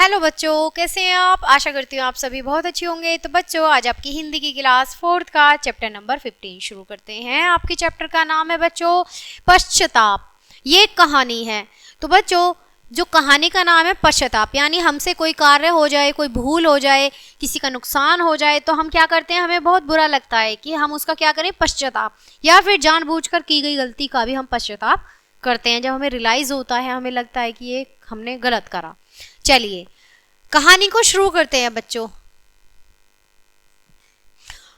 Hello बच्चों, कैसे हैं आप। आशा करती हूँ आप सभी बहुत अच्छे होंगे। तो बच्चों, आज आपकी हिंदी की क्लास 4th का चैप्टर नंबर 15 शुरू करते हैं। आपके चैप्टर का नाम है बच्चों पश्चाताप। ये एक कहानी है। तो बच्चों, जो कहानी का नाम है पश्चाताप, यानी हमसे कोई कार्य हो जाए, कोई भूल हो जाए, किसी का नुकसान हो जाए तो हम क्या करते हैं, हमें बहुत बुरा लगता है कि हम उसका क्या करें, पश्चाताप, या फिर जानबूझकर की गई गलती का भी हम पश्चाताप करते हैं। जब हमें रियलाइज होता है, हमें लगता है कि ये हमने गलत करा। चलिए कहानी को शुरू करते हैं बच्चों।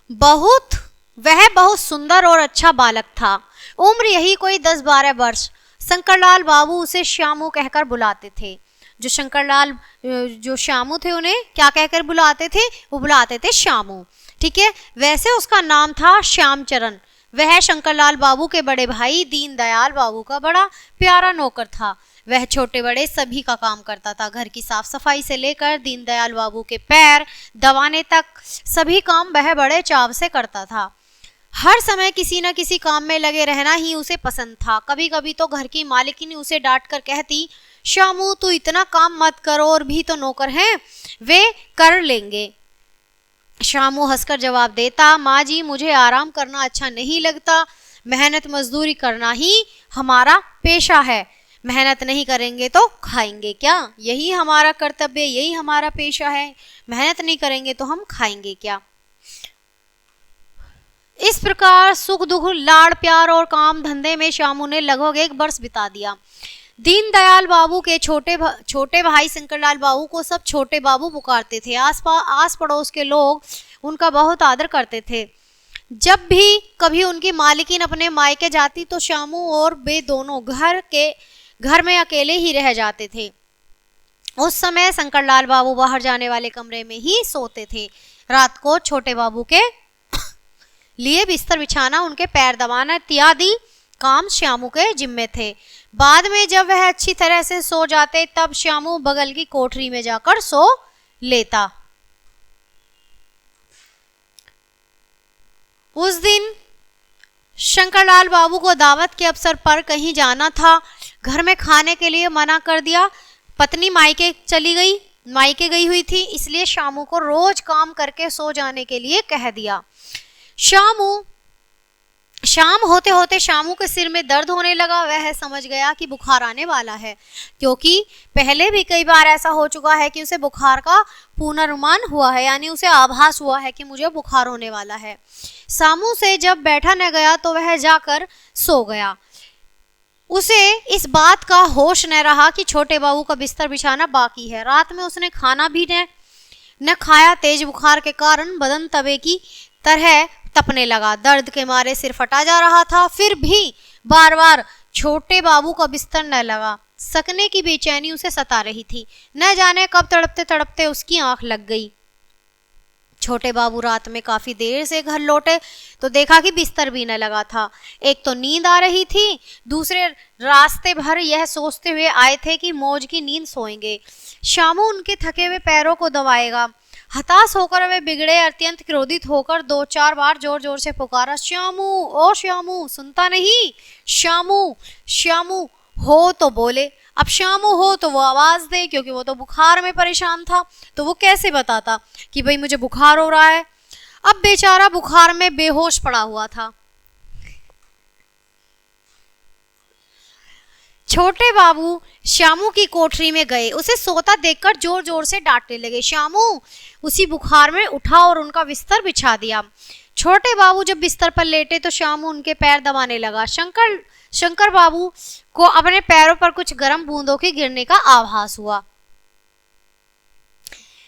वह बहुत सुंदर और अच्छा बालक था। उम्र यही कोई 10-12 वर्ष। शंकरलाल बाबू उसे श्यामू कहकर बुलाते थे। जो श्यामू थे उन्हें क्या कहकर बुलाते थे, वो बुलाते थे श्यामू। ठीक है, वैसे उसका नाम था श्यामचरण। वह शंकरलाल बाबू के बड़े भाई दीनदयाल बाबू का बड़ा प्यारा नौकर था। वह छोटे बड़े सभी का काम करता था। घर की साफ सफाई से लेकर दीनदयाल बाबू के पैर दबाने तक सभी काम वह बड़े चाव से करता था। हर समय किसी न किसी काम में लगे रहना ही उसे पसंद था। कभी कभी तो घर की मालिकिन उसे डांट कर कहती, श्यामू तू इतना काम मत करो, और भी तो नौकर हैं, वे कर लेंगे। श्यामू हंसकर जवाब देता, माँ जी मुझे आराम करना अच्छा नहीं लगता। मेहनत मजदूरी करना ही हमारा पेशा है। मेहनत नहीं करेंगे तो खाएंगे क्या, यही हमारा कर्तव्य, यही हमारा पेशा है। मेहनत नहीं करेंगे तो हम खाएंगे क्या। इस प्रकार सुख दुख, लाड़ प्यार और काम धंधे में श्यामू ने लगभग 1 वर्ष बिता दिया। दीनदयाल बाबू के छोटे भाई शंकरलाल बाबू को सब छोटे बाबू पुकारते थे। आस पड़ोस के लोग उनका बहुत आदर करते थे। जब भी कभी उनकी मालिकिन अपने मायके जाती तो श्यामू और वे दोनों घर में अकेले ही रह जाते थे। उस समय शंकरलाल बाबू बाहर जाने वाले कमरे में ही सोते थे। रात को छोटे बाबू के लिए बिस्तर बिछाना, उनके पैर दबाना इत्यादि काम श्यामू के जिम्मे थे। बाद में जब वह अच्छी तरह से सो जाते तब श्यामू बगल की कोठरी में जाकर सो लेता। उस दिन शंकरलाल बाबू को दावत के अवसर पर कहीं जाना था। घर में खाने के लिए मना कर दिया। पत्नी मायके गई हुई थी, इसलिए श्यामू को रोज काम करके सो जाने के लिए कह दिया। शाम होते होते श्यामू के सिर में दर्द होने लगा। वह समझ गया कि बुखार आने वाला है, क्योंकि पहले भी कई बार ऐसा हो चुका है कि उसे बुखार का पूर्वानुमान हुआ है, यानी उसे आभास हुआ है कि मुझे बुखार होने वाला है। श्यामू से जब बैठा न गया तो वह जाकर सो गया। उसे इस बात का होश न रहा कि छोटे बाबू का बिस्तर बिछाना बाकी है। रात में उसने खाना भी न खाया। तेज बुखार के कारण बदन तवे की तरह तपने लगा। दर्द के मारे सिर फटा जा रहा था, फिर भी बार बार छोटे बाबू का बिस्तर न लगा सकने की बेचैनी उसे सता रही थी। न जाने कब तड़पते तड़पते उसकी आंख लग गई। छोटे बाबू रात में काफी देर से घर लौटे तो देखा कि बिस्तर भी न लगा था। एक तो नींद आ रही थी, दूसरे रास्ते भर यह सोचते हुए आए थे कि मौज की नींद सोएंगे। श्यामू उनके थके हुए पैरों को दबाएगा। हताश होकर वे बिगड़े, अत्यंत क्रोधित होकर 2-4 बार जोर जोर से पुकारा, श्यामू ओ श्यामू, सुनता नहीं, श्यामू श्यामू हो तो बोले। अब श्यामू हो तो वो आवाज दे, क्योंकि वो तो बुखार में परेशान था, तो वो कैसे बताता कि भाई मुझे बुखार हो रहा है। अब बेचारा बुखार में बेहोश पड़ा हुआ था। छोटे बाबू श्यामू की कोठरी में गए। उसे सोता देखकर जोर जोर से डांटने लगे। श्यामू उसी बुखार में उठा और उनका बिस्तर बिछा दिया। छोटे बाबू जब बिस्तर पर लेटे तो श्यामू उनके पैर दबाने लगा। शंकर बाबू को अपने पैरों पर कुछ गर्म बूंदों के गिरने का आभास हुआ।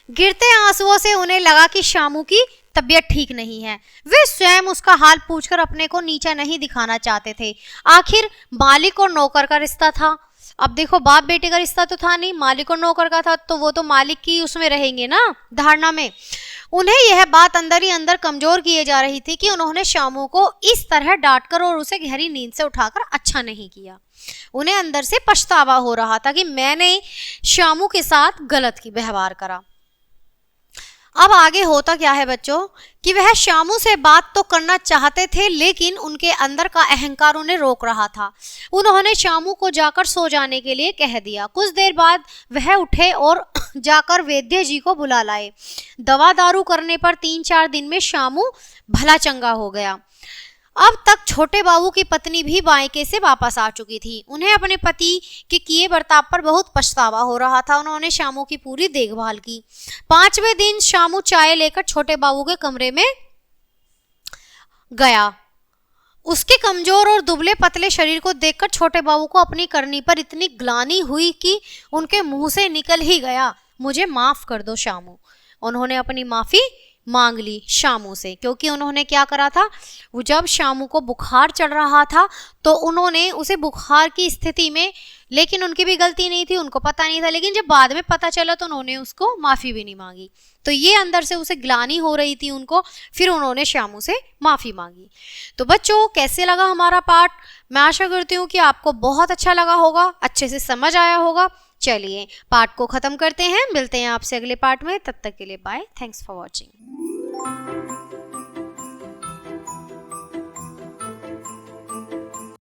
गिरते आंसुओं से उन्हें लगा कि श्यामू की तबीयत ठीक नहीं है। वे स्वयं उसका हाल पूछकर अपने को नीचा नहीं दिखाना चाहते थे। आखिर मालिक और नौकर का रिश्ता था। अब देखो, बाप बेटे का रिश्ता तो था नहीं, मालिक और नौकर का था, तो वो तो मालिक की उसमें रहेंगे ना, धारणा में। उन्हें यह बात अंदर ही अंदर कमजोर किए जा रही थी कि उन्होंने श्यामू को इस तरह डांटकर और उसे गहरी नींद से उठाकर अच्छा नहीं किया। उन्हें अंदर से पछतावा हो रहा था कि मैंने श्यामू के साथ गलत की व्यवहार करा। अब आगे होता क्या है बच्चों कि वह शामू से बात तो करना चाहते थे, लेकिन उनके अंदर का अहंकार उन्हें रोक रहा था। उन्होंने शामू को जाकर सो जाने के लिए कह दिया। कुछ देर बाद वह उठे और जाकर वैद्य जी को बुला लाए। दवा दारू करने पर 3-4 दिन में शामू भला चंगा हो गया। अब तक छोटे बाबू की पत्नी भी मायके से वापस आ चुकी थी। उन्हें अपने पति के किए बर्ताव पर बहुत पछतावा हो रहा था। उन्होंने शामू की पूरी देखभाल की। 5वें दिन शामू चाय लेकर छोटे बाबू के कमरे में गया। उसके कमजोर और दुबले पतले शरीर को देखकर छोटे बाबू को अपनी करनी पर इतनी ग्लानि हुई कि उनके मुंह से निकल ही गया, मुझे माफ कर दो शामू। उन्होंने अपनी माफी मांग ली शामू से, क्योंकि उन्होंने क्या करा था, वो जब शामू को बुखार चढ़ रहा था तो उन्होंने उसे बुखार की स्थिति में, लेकिन उनकी भी गलती नहीं थी, उनको पता नहीं था, लेकिन जब बाद में पता चला तो उन्होंने उसको माफी भी नहीं मांगी। तो ये अंदर से उसे ग्लानि हो रही थी उनको, फिर उन्होंने शामू से माफी मांगी। तो बच्चों कैसे लगा हमारा पाठ? मैं आशा करती हूँ कि आपको बहुत अच्छा लगा होगा, अच्छे से समझ आया होगा। चलिए पाठ को खत्म करते हैं, मिलते हैं आपसे अगले पाठ में। तब तक के लिए बाय, थैंक्स फॉर वॉचिंग।